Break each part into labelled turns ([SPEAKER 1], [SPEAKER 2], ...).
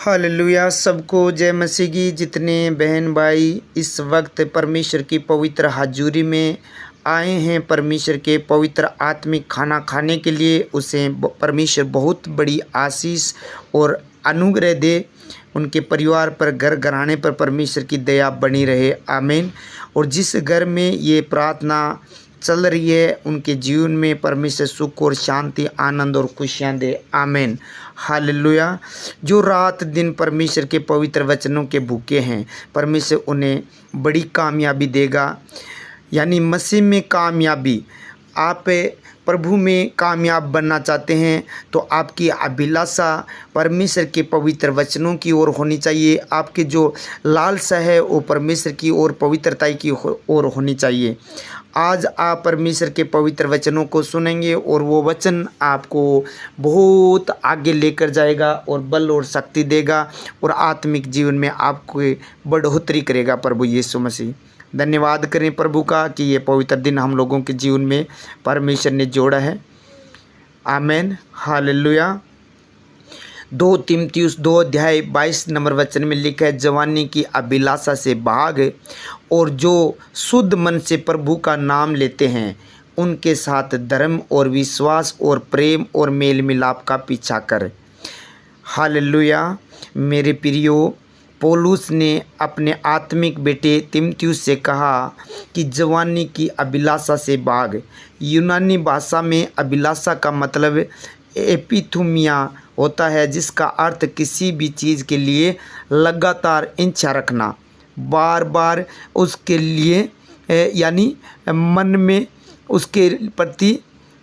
[SPEAKER 1] Hallelujah. सबको जय मसीह की। जितने बहन भाई इस वक्त परमेश्वर की पवित्र हजूरी में आए हैं, परमेश्वर के पवित्र आत्मिक खाना खाने के लिए, उसे परमेश्वर बहुत बड़ी आशीष और अनुग्रह दे। उनके परिवार पर, घर घराने पर परमेश्वर की दया बनी रहे। आमीन। और जिस घर में ये प्रार्थना चल रही है, उनके जीवन में परमेश्वर सुख और शांति, आनंद और खुशियाँ दे। आमीन। हालेलुया। जो रात दिन परमेश्वर के पवित्र वचनों के भूखे हैं, परमेश्वर उन्हें बड़ी कामयाबी देगा, यानी मसीह में कामयाबी। आप प्रभु में कामयाब बनना चाहते हैं तो आपकी अभिलाषा परमेश्वर के पवित्र वचनों की ओर होनी चाहिए। आपकी जो लालसा है वो परमेश्वर की ओर, पवित्रताई की ओर होनी चाहिए। आज आप परमेश्वर के पवित्र वचनों को सुनेंगे और वो वचन आपको बहुत आगे लेकर जाएगा और बल और शक्ति देगा और आत्मिक जीवन में आपको बढ़ोतरी करेगा। प्रभु यीशु मसीह, धन्यवाद करें प्रभु का कि ये पवित्र दिन हम लोगों के जीवन में परमेश्वर ने जोड़ा है। आमीन। हालेलुया। 2 तीमुथियुस 2 अध्याय 22 नंबर वचन में लिखा है, जवानी की अभिलाषा से भाग और जो शुद्ध मन से प्रभु का नाम लेते हैं उनके साथ धर्म और विश्वास और प्रेम और मेल मिलाप का पीछा कर। हालेलुया। मेरे प्रियो, पौलुस ने अपने आत्मिक बेटे तीमुथियुस से कहा कि जवानी की अभिलाषा से भाग। यूनानी भाषा में अभिलाषा का मतलब एपिथुमिया होता है, जिसका अर्थ किसी भी चीज़ के लिए लगातार इच्छा रखना, बार बार उसके लिए यानी मन में उसके प्रति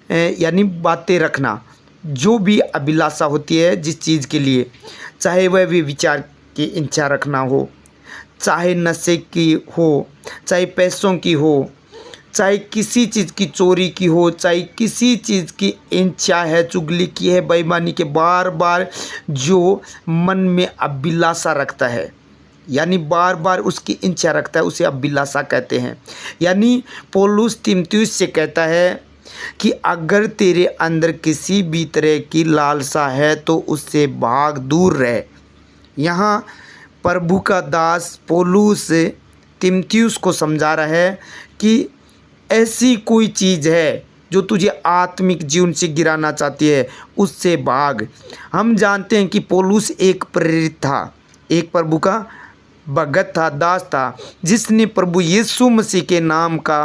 [SPEAKER 1] यानी बातें रखना। जो भी अभिलाषा होती है जिस चीज़ के लिए, चाहे वह भी विचार की इच्छा रखना हो, चाहे नशे की हो, चाहे पैसों की हो, चाहे किसी चीज़ की चोरी की हो, चाहे किसी चीज़ की इच्छा है, चुगली की है, बेईमानी के, बार बार जो मन में अभिलाषा रखता है, यानी बार बार उसकी इच्छा रखता है, उसे अभिलाषा कहते हैं। यानी पौलुस तीमुथियुस से कहता है कि अगर तेरे अंदर किसी भी तरह की लालसा है तो उससे भाग, दूर रहे। यहाँ प्रभु का दास पौलुस तीमुथियुस को समझा रहा है कि ऐसी कोई चीज़ है जो तुझे आत्मिक जीवन से गिराना चाहती है, उससे भाग। हम जानते हैं कि पौलुस एक प्रेरित था, एक प्रभु का भगत था, दास था, जिसने प्रभु यीशु मसीह के नाम का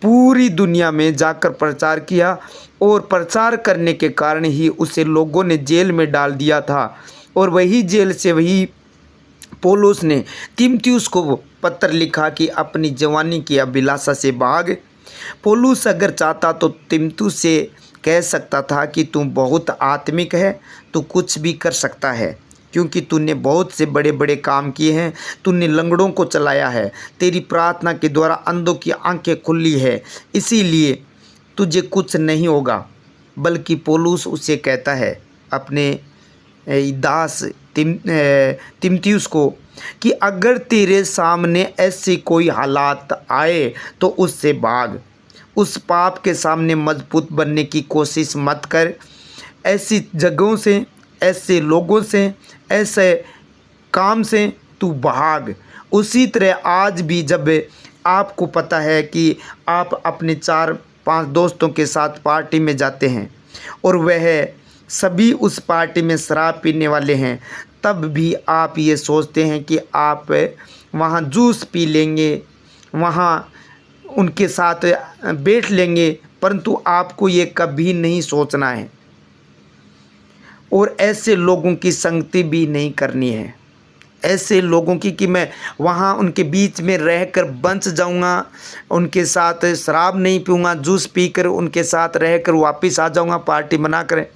[SPEAKER 1] पूरी दुनिया में जाकर प्रचार किया और प्रचार करने के कारण ही उसे लोगों ने जेल में डाल दिया था। और वही जेल से वही पौलुस ने तीमुथियुस को पत्र लिखा कि अपनी जवानी की अभिलाषा से भाग। पौलुस अगर चाहता तो तीमुथियुस से कह सकता था कि तू बहुत आत्मिक है, तू कुछ भी कर सकता है, क्योंकि तूने बहुत से बड़े बड़े काम किए हैं, तूने लंगड़ों को चलाया है, तेरी प्रार्थना के द्वारा अंधों की आंखें खुली है, इसीलिए तुझे कुछ नहीं होगा। बल्कि पौलुस उसे कहता है, अपने दास तीमुथियुस को, कि अगर तेरे सामने ऐसी कोई हालात आए तो उससे भाग। उस पाप के सामने मजबूत बनने की कोशिश मत कर। ऐसी जगहों से, ऐसे लोगों से, ऐसे काम से तू भाग। उसी तरह आज भी जब आपको पता है कि आप अपने 4-5 दोस्तों के साथ पार्टी में जाते हैं और वह सभी उस पार्टी में शराब पीने वाले हैं, तब भी आप ये सोचते हैं कि आप वहाँ जूस पी लेंगे, वहाँ उनके साथ बैठ लेंगे, परंतु आपको ये कभी नहीं सोचना है और ऐसे लोगों की संगति भी नहीं करनी है। ऐसे लोगों की कि मैं वहाँ उनके बीच में रहकर बंच जाऊँगा, उनके साथ शराब नहीं पीऊँगा, जूस पीकर उनके साथ रहकर वापस आ जाऊँगा पार्टी बनाकर।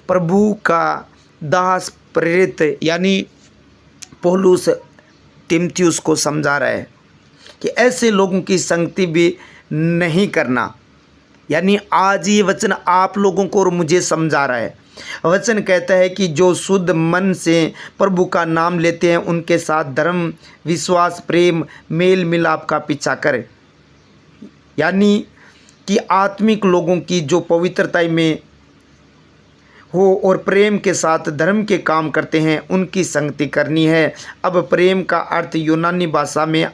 [SPEAKER 1] प्रभु का दास प्रेरित यानी पौलुस तीमुथियुस को समझा रहा है कि ऐसे लोगों की संगति भी नहीं करना। यानी आज ये वचन आप लोगों को और मुझे समझा रहा है। वचन कहता है कि जो शुद्ध मन से प्रभु का नाम लेते हैं उनके साथ धर्म, विश्वास, प्रेम, मेल मिलाप का पीछा करें। यानी कि आत्मिक लोगों की जो पवित्रता में हो और प्रेम के साथ धर्म के काम करते हैं उनकी संगति करनी है। अब प्रेम का अर्थ यूनानी भाषा में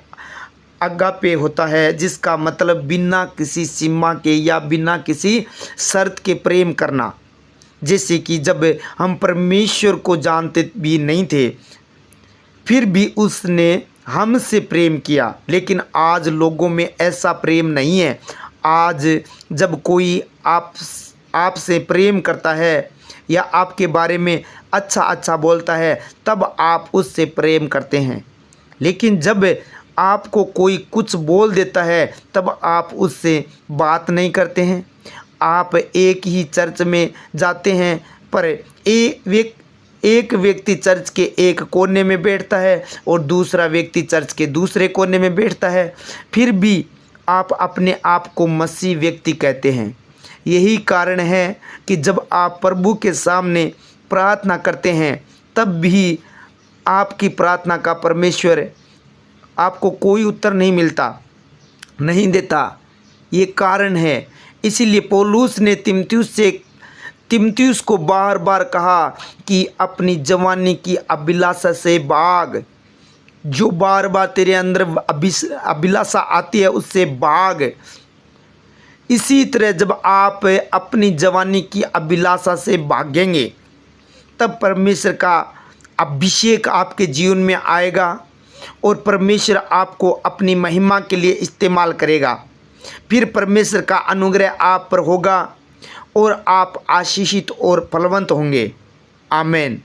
[SPEAKER 1] अगापे होता है, जिसका मतलब बिना किसी सीमा के या बिना किसी शर्त के प्रेम करना। जैसे कि जब हम परमेश्वर को जानते भी नहीं थे फिर भी उसने हमसे प्रेम किया, लेकिन आज लोगों में ऐसा प्रेम नहीं है। आज जब कोई आपसे प्रेम करता है या आपके बारे में अच्छा बोलता है तब आप उससे प्रेम करते हैं, लेकिन जब आपको कोई कुछ बोल देता है तब आप उससे बात नहीं करते हैं। आप एक ही चर्च में जाते हैं पर एक व्यक्ति चर्च के एक कोने में बैठता है और दूसरा व्यक्ति चर्च के दूसरे कोने में बैठता है, फिर भी आप अपने आप को मसीह व्यक्ति कहते हैं। यही कारण है कि जब आप प्रभु के सामने प्रार्थना करते हैं तब भी आपकी प्रार्थना का परमेश्वर आपको कोई उत्तर नहीं देता। ये कारण है। इसीलिए पौलुस ने तिमुथियुस को बार बार कहा कि अपनी जवानी की अभिलाषा से भाग। जो बार बार तेरे अंदर अभिलाषा आती है उससे भाग। इसी तरह जब आप अपनी जवानी की अभिलाषा से भागेंगे तब परमेश्वर का अभिषेक आपके जीवन में आएगा और परमेश्वर आपको अपनी महिमा के लिए इस्तेमाल करेगा। फिर परमेश्वर का अनुग्रह आप पर होगा और आप आशीषित और फलवंत होंगे। आमीन।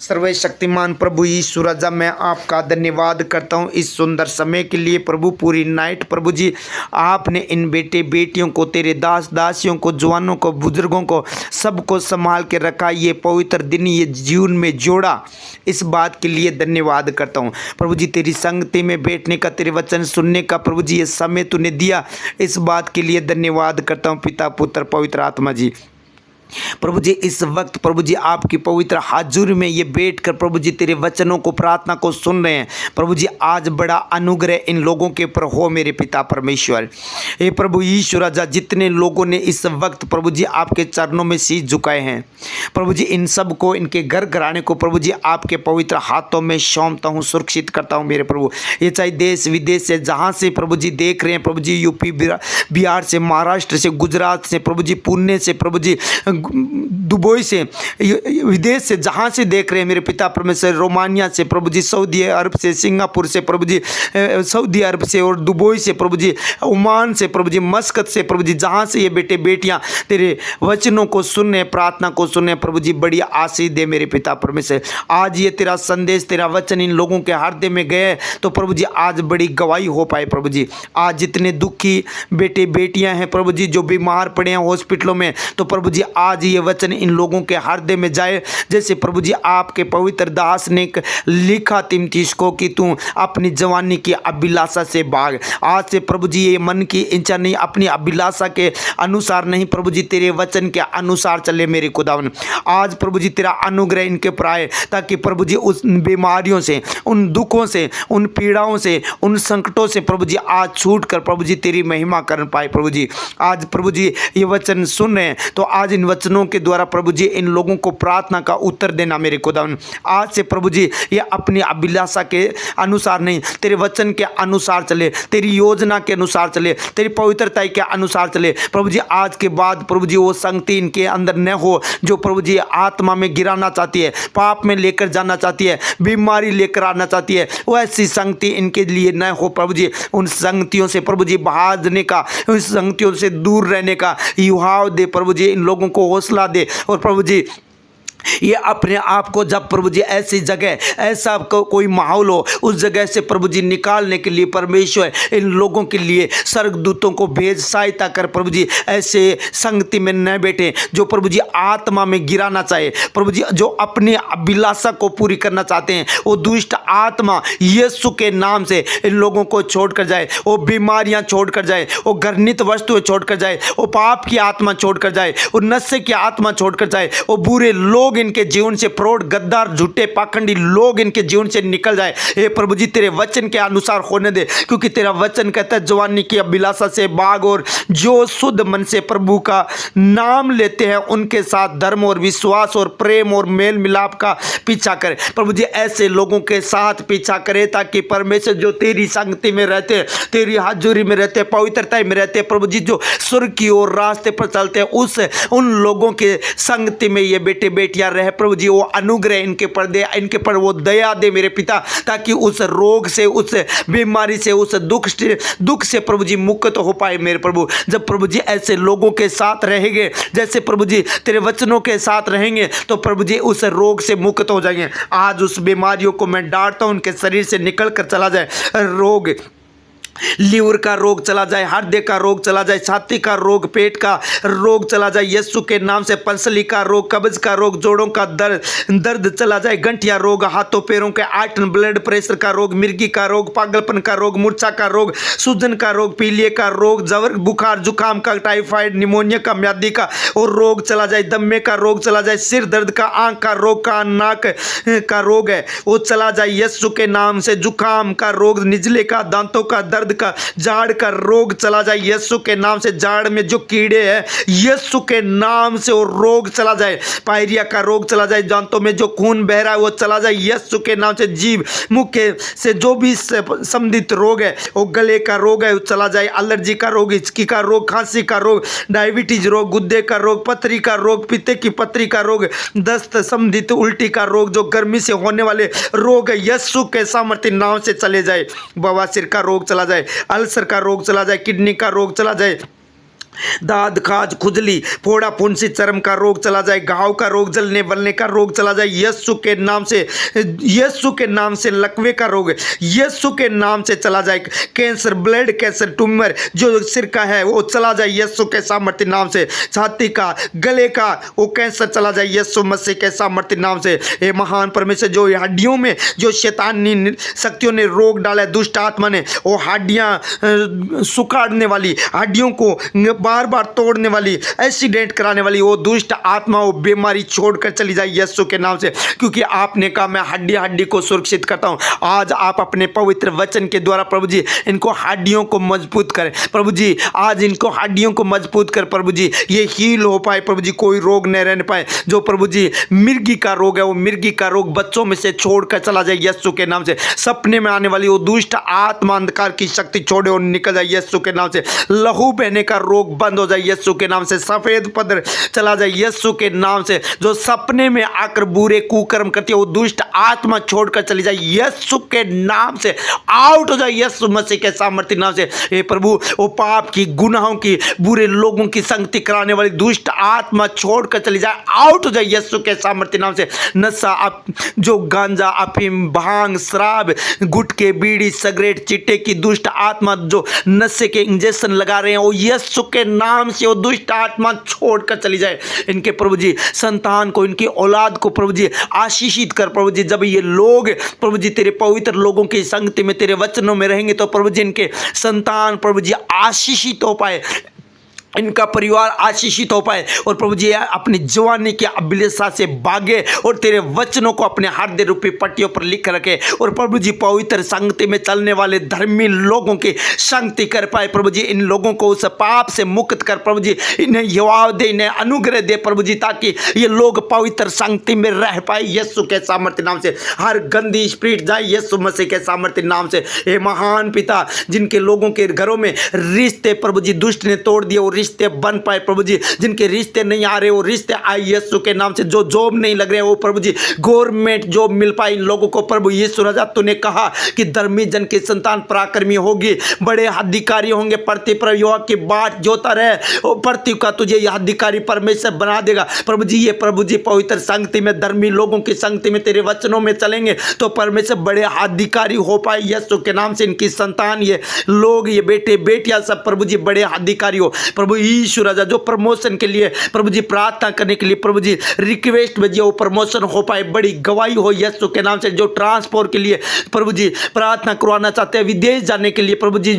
[SPEAKER 1] सर्वशक्तिमान प्रभु यीशु राजा, मैं आपका धन्यवाद करता हूँ इस सुंदर समय के लिए। प्रभु पूरी नाइट प्रभु जी आपने इन बेटे बेटियों को, तेरे दास दासियों को, जवानों को, बुजुर्गों को, सबको संभाल के रखा। ये पवित्र दिन ये जीवन में जोड़ा, इस बात के लिए धन्यवाद करता हूँ प्रभु जी। तेरी संगति में बैठने का, तेरे वचन सुनने का प्रभु जी ये समय तूने दिया, इस बात के लिए धन्यवाद करता हूँ पिता, पुत्र, पवित्र आत्मा जी। प्रभु जी इस वक्त प्रभु जी आपकी पवित्र हाजुरी में ये बैठकर प्रभु जी तेरे वचनों को, प्रार्थना को सुन रहे हैं। प्रभु जी आज बड़ा अनुग्रह इन लोगों के ऊपर हो मेरे पिता परमेश्वर। हे प्रभु यीशु राजा, जितने लोगों ने इस वक्त प्रभु जी आपके चरणों में शीश झुकाए हैं प्रभु जी, इन सब को, इनके घर घराने को प्रभु जी आपके पवित्र हाथों में सौंपता हूँ, सुरक्षित करता हूँ मेरे प्रभु। ये चाहे देश विदेश से जहाँ से प्रभु जी देख रहे हैं प्रभु जी, यूपी बिहार से, महाराष्ट्र से, गुजरात से प्रभु जी, पुणे से प्रभु जी, दुबई से, विदेश से जहाँ से देख रहे हैं मेरे पिता परमेश्वर, रोमानिया से प्रभु जी, सऊदी अरब से, सिंगापुर से प्रभु जी, सऊदी अरब से और दुबई से प्रभु जी, ओमान से प्रभु जी, मस्कत से प्रभु जी, जहाँ से ये बेटे बेटियाँ तेरे वचनों को सुनने, प्रार्थना को सुनने प्रभु जी, बड़ी आशीष दे मेरे पिता परमेश्वर। आज ये तेरा संदेश, तेरा वचन इन लोगों के हृदय में गए तो प्रभु जी आज बड़ी गवाही हो पाए प्रभु जी। आज जितने दुखी बेटे बेटियाँ हैं प्रभु जी, जो बीमार पड़े हैं हॉस्पिटलों में, तो प्रभु जी आज ये वचन इन लोगों के हृदय में जाए। जैसे प्रभु जी आपके पवित्र दास ने लिखा तिमुथियुस को कि तू अपनी जवानी की अभिलाषा से भाग। आज से प्रभु जी ये मन की इच्छा नहीं, अपनी अभिलाषा के अनुसार नहीं प्रभु जी, तेरे वचन के अनुसार चले मेरे खुदावन। आज प्रभु जी तेरा अनुग्रह इनके ऊपर आए, ताकि प्रभु जी उस बीमारियों से, उन दुखों से, उन पीड़ाओं से, उन संकटों से प्रभु जी आज छूट कर प्रभु जी तेरी महिमा कर पाए प्रभु जी। आज प्रभु जी ये वचन सुन रहे हैं तो आज इन वचनों के द्वारा प्रभु जी इन लोगों को प्रार्थना का उत्तर देना मेरे खुदावन। आज से प्रभु जी ये अपनी अभिलाषा के अनुसार नहीं, तेरे वचन के अनुसार चले, तेरी योजना के अनुसार चले, तेरी पवित्रता के अनुसार चले प्रभु जी। आज के बाद प्रभु जी वो संगति इनके अंदर न हो जो प्रभु जी आत्मा में गिराना चाहती है, पाप में लेकर जाना चाहती है, बीमारी लेकर आना चाहती है, वो ऐसी संगति इनके लिए न हो प्रभु जी। उन संगतियों से प्रभु जी भागने का, उन संगतियों से दूर रहने का युवाव दे प्रभु जी, इन लोगों को हौसला दे। और प्रभु जी ये अपने आप को जब प्रभु जी ऐसी जगह, ऐसा कोई माहौल हो, उस जगह से प्रभु जी निकालने के लिए परमेश्वर इन लोगों के लिए स्वर्गदूतों को भेज सहायता कर प्रभु जी। ऐसे संगति में न बैठे जो प्रभु जी आत्मा में गिराना चाहे प्रभु जी, जो अपनी अभिलाषा को पूरी करना चाहते हैं, वो दुष्ट आत्मा यीशु के नाम से इन लोगों को छोड़कर जाए, वो बीमारियां छोड़कर जाए, वो घृणित वस्तुएं छोड़कर जाए, वो पाप की आत्मा छोड़कर जाए, वो नशे की आत्मा छोड़कर जाए, वो बुरे लोग लोग इनके जीवन से, फ्रॉड, गद्दार, झूठे, पाखंडी लोग इनके जीवन से निकल जाए। हे प्रभु जी तेरे वचन के अनुसार होने दे, क्योंकि तेरा वचन कहता है जवानी की अभिलाषा से भाग, और जो शुद्ध मन से प्रभु का नाम लेते हैं उनके साथ धर्म और विश्वास और प्रेम और मेल मिलाप का पीछा करे। प्रभु जी ऐसे लोगों के साथ पीछा करे, ताकि परमेश्वर जो तेरी संगति में रहते हैं, तेरी हाजुरी में रहते हैं, पवित्रता में रहते हैं, प्रभु जी जो स्वर्ग की ओर रास्ते पर चलते हैं, उन लोगों के संगति में ये बेटे बेटियां रहे। प्रभु जी वो अनुग्रह इनके पर दे, इनके पर वो दया दे मेरे पिता, ताकि उस रोग से, उस बीमारी से, उस दुख से प्रभु जी मुक्त हो पाए मेरे प्रभु। जब प्रभु जी ऐसे लोगों के साथ रहेंगे, जैसे प्रभु जी तेरे वचनों के साथ रहेंगे, तो प्रभु जी उस रोग से मुक्त हो जाएंगे। आज उस बीमारियों को मैं डांटता हूं, उनके शरीर से निकल कर चला जाए। रोग, लीवर का रोग चला जाए, हृदय का रोग चला जाए, छाती का रोग, पेट का रोग चला जाए यीशु के नाम से। पसली का रोग, कब्ज का रोग, जोड़ों का दर्द चला जाए, गंठिया रोग, हाथों पैरों के आयटन, ब्लड प्रेशर का रोग, मिर्गी का रोग, पागलपन का रोग, मूर्छा का रोग, सूजन का रोग, पीलिया का रोग, जवर, बुखार, जुकाम का, टाइफाइड, निमोनिया का, म्यादी का और रोग चला जाए, दम्मे का रोग चला जाए, सिर दर्द का, आंख का रोग का, नाक का रोग है वो चला जाए यीशु के नाम से। जुकाम का रोग, निजले का, दांतों का दर्द का, जाड़ का रोग चला जाए यीशु के नाम से। जाड़ में जो कीड़े हैं यीशु के नाम से वो रोग चला जाए। पायरिया का रोग चला जाए, दांतों में जो खून बह रहा है वो चला जाए यीशु के नाम से। जीभ, मुख से जो भी संबंधित रोग है, वो गले का रोग है वो चला जाए। एलर्जी का रोग, हिचकी का रोग, खांसी का रोग, डायबिटीज रोग, गुर्दे का रोग, पथरी का रोग, पित्ते की पथरी का रोग, दस्त संबंधित उल्टी का रोग, जो गर्मी से होने वाले रोग है यीशु के सामर्थ्य नाम से चले जाए। बवासीर का रोग चला जाए, अल्सर का रोग चला जाए, किडनी का रोग चला जाए, दाद, खाज, खुजली, फोड़ा, फुंसी, चर्म का रोग चला जाए, घाव का रोग, जलने बलने का रोग चला जाए यीशु के नाम से। यीशु के नाम से लकवे का रोग यीशु के नाम से चला जाए। कैंसर, ब्लड कैंसर, ट्यूमर जो सिर का है वो चला जाए यीशु के सामर्थ्य नाम से। छाती का, गले का वो कैंसर चला जाए यीशु मसीह के सामर्थ्य नाम से। ये महान परमेश्वर जो हड्डियों में जो शैतानी शक्तियों ने रोग डाला है, दुष्ट आत्मा ने, वो हड्डियां सुखाड़ने वाली, हड्डियों को बार बार तोड़ने वाली, एक्सीडेंट कराने वाली वो दुष्ट आत्मा, वो बीमारी छोड़कर चली जाए यीशु के नाम से। क्योंकि आपने कहा मैं हड्डी हड्डी को सुरक्षित करता हूं। आज आप अपने पवित्र वचन के द्वारा प्रभु जी इनको हड्डियों को मजबूत करें प्रभु जी। आज इनको हड्डियों को मजबूत कर प्रभु जी, ये हील हो पाए प्रभु जी, कोई रोग न रहने पाए। जो प्रभु जी मिर्गी का रोग है, वो मिर्गी का रोग बच्चों में से छोड़कर चला जाए यीशु के नाम से। सपने में आने वाली वो दुष्ट आत्मा, अंधकार की शक्ति छोड़े और निकल जाए यीशु के नाम से। लहू बहने का रोग बंद हो जाए यीशु के नाम से। सफेद पदर चला जाए यीशु के नाम से। जो सपने में आकर बुरे कुकर्म करती है वो दुष्ट आत्मा छोड़कर चली जाए यीशु के नाम से। आउट हो जाए यीशु मसीह के सामर्थ्य नाम से। हे प्रभु, वो पाप की, गुनाहों की, बुरे लोगों की संगति कराने वाली दुष्ट आत्मा छोड़कर चली जाए। आउट हो जाए यीशु के सामर्थ्य नाम से। नशा, जो गांजा, अफीम, भांग, शराब, गुटके, बीड़ी, सिगरेट, चिट्टे की दुष्ट आत्मा जो नशे के इंजेक्शन लगा रहे हैं वो यीशु के नाम से वो दुष्ट आत्मा छोड़कर चली जाए। इनके प्रभु जी संतान को, इनकी औलाद को प्रभु जी आशीषित कर प्रभु जी। जब ये लोग प्रभु जी तेरे पवित्र लोगों की संगति में, तेरे वचनों में रहेंगे तो प्रभु जी इनके संतान प्रभु जी आशीषित हो पाए, इनका परिवार आशीषित हो पाए, और प्रभु जी अपनी जवानी की अभिलाषा से भागे और तेरे वचनों को अपने हृदय रूपी पट्टियों पर लिख रखे। और प्रभु जी पवित्र संगति में चलने वाले धर्मी लोगों की संगति कर पाए प्रभु जी। इन लोगों को उस पाप से मुक्त कर प्रभु जी, इन्हें युवा दे, इन्हें अनुग्रह दे प्रभु जी, ताकि ये लोग पवित्र संगति में रह पाए यीशु के सामर्थ्य नाम से। हर गंदी स्पिरिट जाए यीशु मसीह के सामर्थ्य नाम से। हे महान पिता, जिनके लोगों के घरों में रिश्ते प्रभु जी दुष्ट ने तोड़ दिए, और रिश्ते बन पाए प्रभु जी। जिनके रिश्ते नहीं आ रहे वो रिश्ते आए यीशु के नाम से। जो जॉब नहीं लग रहे वो प्रभु जी गवर्नमेंट जॉब मिल पाए इन लोगों को प्रभु यीशु राजा। तूने कहा कि धर्मी जन की संतान पराक्रमी होगी, बड़े अधिकारी होंगे, पृथ्वी पर युवा की बाट जोता रहे, पृथ्वी का तुझे यह अधिकारी परमेश्वर बना देगा प्रभु जी। ये प्रभु जी पवित्र संगति में, धर्मी लोगों की संगति में, तेरे वचनों में चलेंगे तो परमेश्वर बड़े अधिकारी हो पाए यीशु के नाम से। इनकी संतान, ये लोग, ये बेटे बेटियां सब प्रभु जी बड़े अधिकारी हो प्रभु प्रभु यीशु राजा जो प्रमोशन के लिए प्रभु जी प्रार्थना करने के लिए प्रभु जी रिक्वेस्ट भेजिए, वो प्रमोशन हो पाए, बड़ी गवाही हो यीशु के नाम से। जो ट्रांसपोर्ट के लिए प्रभु जी प्रार्थना करवाना चाहते हैं, विदेश जाने के लिए प्रभु जी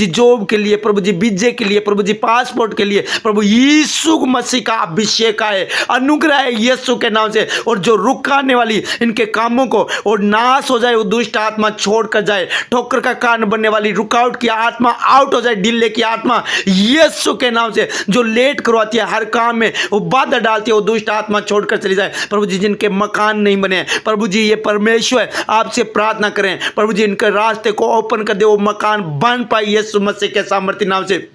[SPEAKER 1] जॉब के लिए प्रभु जी, वीजे के लिए प्रभु जी, पासपोर्ट के लिए प्रभु यीशु मसीह का अभिषेक आए, अनुग्रह है यीशु के नाम से। और जो रुकाने वाली इनके कामों को और नाश हो जाए, वो दुष्ट आत्मा छोड़कर जाए, ठोकर का कारण बनने वाली रुकावट की आत्मा आउट हो जाए, डिले की आत्मा यीशु के नाम से। जो लेट करवाती है हर काम में, वो बाधा डालती है, वो दुष्ट आत्मा छोड़कर चली जाए प्रभु जी। जिनके मकान नहीं बने प्रभु जी, ये परमेश्वर आपसे प्रार्थना करें प्रभु जी, इनके रास्ते को ओपन कर दे, वो मकान बन पाए यीशु मसीह के सामर्थ्य नाम से।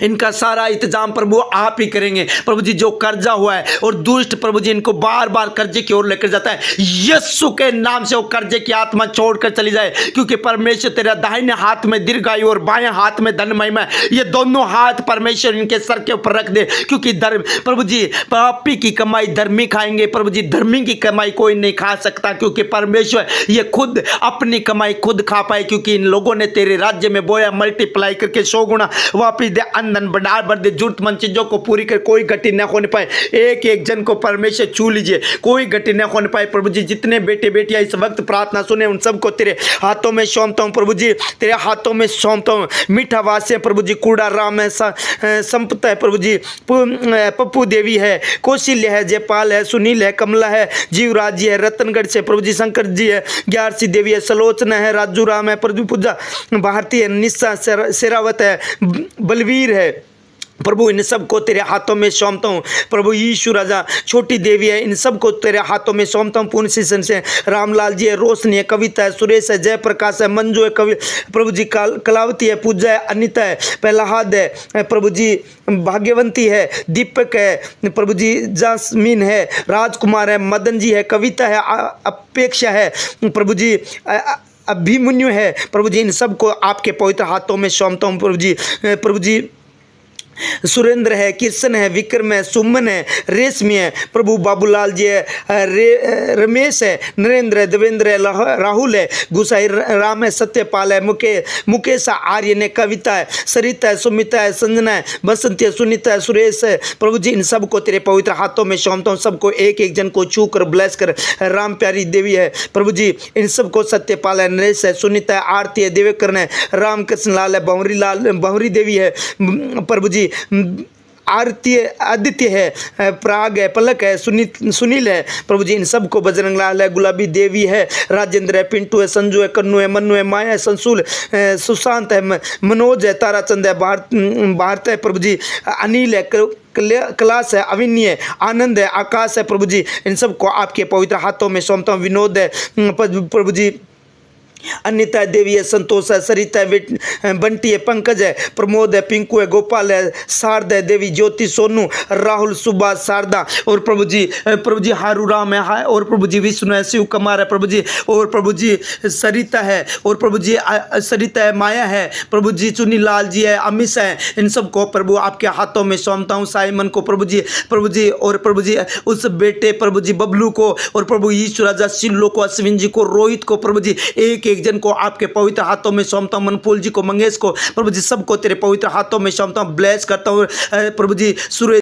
[SPEAKER 1] इनका सारा इंतजाम प्रभु आप ही करेंगे प्रभु जी। जो कर्जा हुआ है और दुष्ट प्रभु जी इनको बार बार कर्जे की ओर लेकर जाता है, यीशु के नाम से वो कर्जे की आत्मा छोड़कर चली जाए, क्योंकि परमेश्वर तेरा दाहिने हाथ में दीर्घायु और बाएं हाथ में धन महिमा, ये दोनों हाथ परमेश्वर इनके सर के ऊपर रख दे। क्योंकि धर्म प्रभु जी, पापी की कमाई धर्मी खाएंगे प्रभु जी, धर्मी की कमाई कोई नहीं खा सकता, क्योंकि परमेश्वर ये खुद अपनी कमाई खुद खा पाए। क्योंकि इन लोगों ने तेरे राज्य में बोया, मल्टीप्लाई करके 100 गुना वापिस दे, अंधन भंडार भर दे, जरूरतमंद चीजों को पूरी कर, कोई घटी न होने पाए। एक एक जन को परमेश्वर छू लीजिए, कोई घटी न होने पाए प्रभु जी। जितने बेटे बेटियां इस वक्त प्रार्थना सुने, उन सबको तेरे हाथों में सौंपता हूं प्रभु जी, तेरे हाथों में सौंपता हूं। मीठा वास्य प्रभु जी, कूड़ा राम है, संपत है प्रभु जी, पप्पू देवी है, कौशल्य है, जयपाल है, सुनील है, कमला है, जीवराज जी है, रतनगढ़ से प्रभु जी शंकर जी है, ग्यारसी देवी है, सलोचना है, राजू राम है, प्रभु पूजा भारती है, निशा शेरावत है, बलवीर है प्रभु। इन सबको तेरे हाथों में सौंपता हूँ प्रभु यीशु राजा। छोटी देवी है, इन सबको तेरे हाथों में सौंपता हूँ। पूर्ण सीसन से रामलाल जी है, रोशनी है, कविता है, सुरेश है, जयप्रकाश है, मंजू है, कवि प्रभु जी, कलावती है, पूजा है, अनिता है, प्रहलाद है प्रभु जी, भाग्यवंती है, दीपक है प्रभु जी, जासमीन है, राजकुमार है, मदन जी है, कविता है, अपेक्षा है प्रभु जी, अभिमन्यु है प्रभु जी। इन सबको आपके पवित्र हाथों में सौंपता हूँ प्रभु जी। प्रभु जी सुरेंद्र है, कृष्ण है, विक्रम है, सुमन है, रेशमी है प्रभु, बाबूलाल जी है, रमेश है, नरेंद्र है, देवेंद्र है, राहुल है, गुसाई राम है, सत्यपाल है, मुकेश आर्यन है, कविता है, सरिता है, सुमिता है, संजना है, बसंती है, सुनीता है, सुरेश है प्रभु जी। इन सबको तेरे पवित्र हाथों में सौंपता हूँ। सबको एक एक जन को छू कर ब्लेस कर। राम प्यारी देवी है प्रभु जी, इन सबको सत्यपाल है, नरेश है, सुनीता है, आरती है, देवेकरण है, रामकृष्ण लाल है, बहुरी देवी है प्रभु जी, आरती आदित्य है, प्राग है, पलक है, सुनील है प्रभु जी। इन सबको बजरंग लाल है, गुलाबी देवी है, राजेंद्र है, पिंटू है, संजू है, कन्नू है, मन्नू है, माया है, संसूल सुशांत है, मनोज है, ताराचंद है, भारत है प्रभु जी, अनिल है, क्लास है, अविन्य है, आनंद है, आकाश है प्रभु जी। इन सबको आपके पवित्र हाथों में सौंपता हूँ। विनोद है प्रभु जी, अनिता देवी है, संतोष है, सरिता है, बंटी है, पंकज है, प्रमोद है, पिंकू है, गोपाल है, शारदा है, देवी ज्योति, सोनू, राहुल, सुभाष, शारदा और प्रभु जी हारू राम है, और प्रभु जी विष्णु है, शिव कुमार है प्रभु जी, और प्रभु जी सरिता है, और प्रभु जी सरिता है, माया है प्रभु जी, चुनी लाल जी है, अमित है। इन सबको प्रभु आपके हाथों में सौंपता हूँ। साइमन को प्रभु जी और प्रभु जी उस बेटे प्रभु जी बबलू को, और प्रभु यीशु राजा सिल्लो को, अश्विन जी को, रोहित को प्रभु जी, एक एक जन को आपके पवित्र हाथों में सौंपता हूं। मनफूल जी को, मंगेश को प्रभु जी, सबको तेरे पवित्र हाथों में सौंपता हूं। ब्लेस करता हूं प्रभु जी। सुरेश